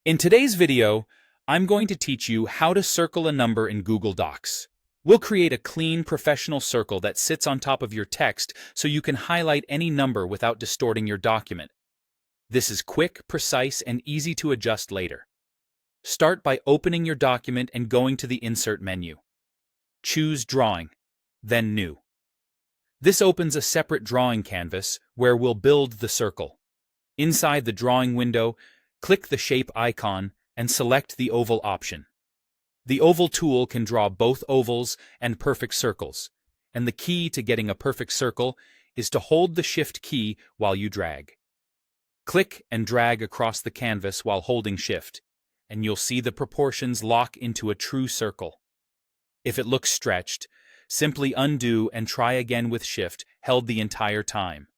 In today's video, I'm going to teach you how to circle a number in Google Docs. We'll create a clean, professional circle that sits on top of your text so you can highlight any number without distorting your document. This is quick, precise, and easy to adjust later. Start by opening your document and going to the Insert menu. Choose Drawing, then New. This opens a separate drawing canvas where we'll build the circle. Inside the drawing window, click the shape icon and select the oval option. The oval tool can draw both ovals and perfect circles, and the key to getting a perfect circle is to hold the Shift key while you drag. Click and drag across the canvas while holding Shift, and you'll see the proportions lock into a true circle. If it looks stretched, simply undo and try again with Shift held the entire time.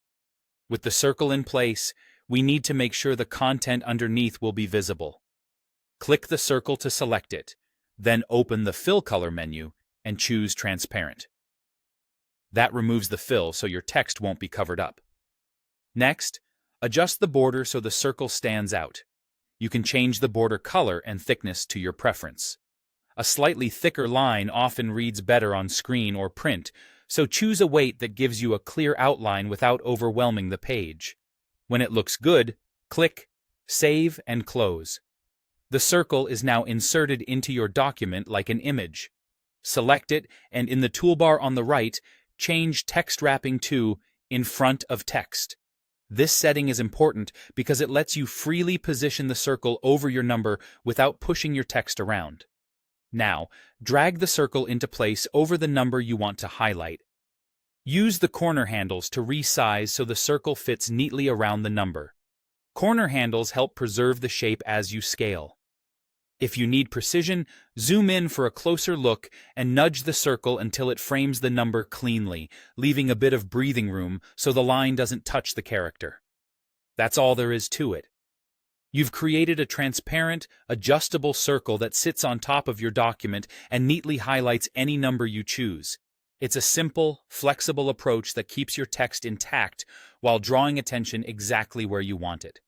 With the circle in place, we need to make sure the content underneath will be visible. Click the circle to select it, then open the Fill Color menu and choose Transparent. That removes the fill so your text won't be covered up. Next, adjust the border so the circle stands out. You can change the border color and thickness to your preference. A slightly thicker line often reads better on screen or print, so choose a weight that gives you a clear outline without overwhelming the page. When it looks good, click, Save, and Close. The circle is now inserted into your document like an image. Select it, and in the toolbar on the right, change Text Wrapping to In Front of Text. This setting is important because it lets you freely position the circle over your number without pushing your text around. Now, drag the circle into place over the number you want to highlight. Use the corner handles to resize so the circle fits neatly around the number. Corner handles help preserve the shape as you scale. If you need precision, zoom in for a closer look and nudge the circle until it frames the number cleanly, leaving a bit of breathing room so the line doesn't touch the character. That's all there is to it. You've created a transparent, adjustable circle that sits on top of your document and neatly highlights any number you choose. It's a simple, flexible approach that keeps your text intact while drawing attention exactly where you want it.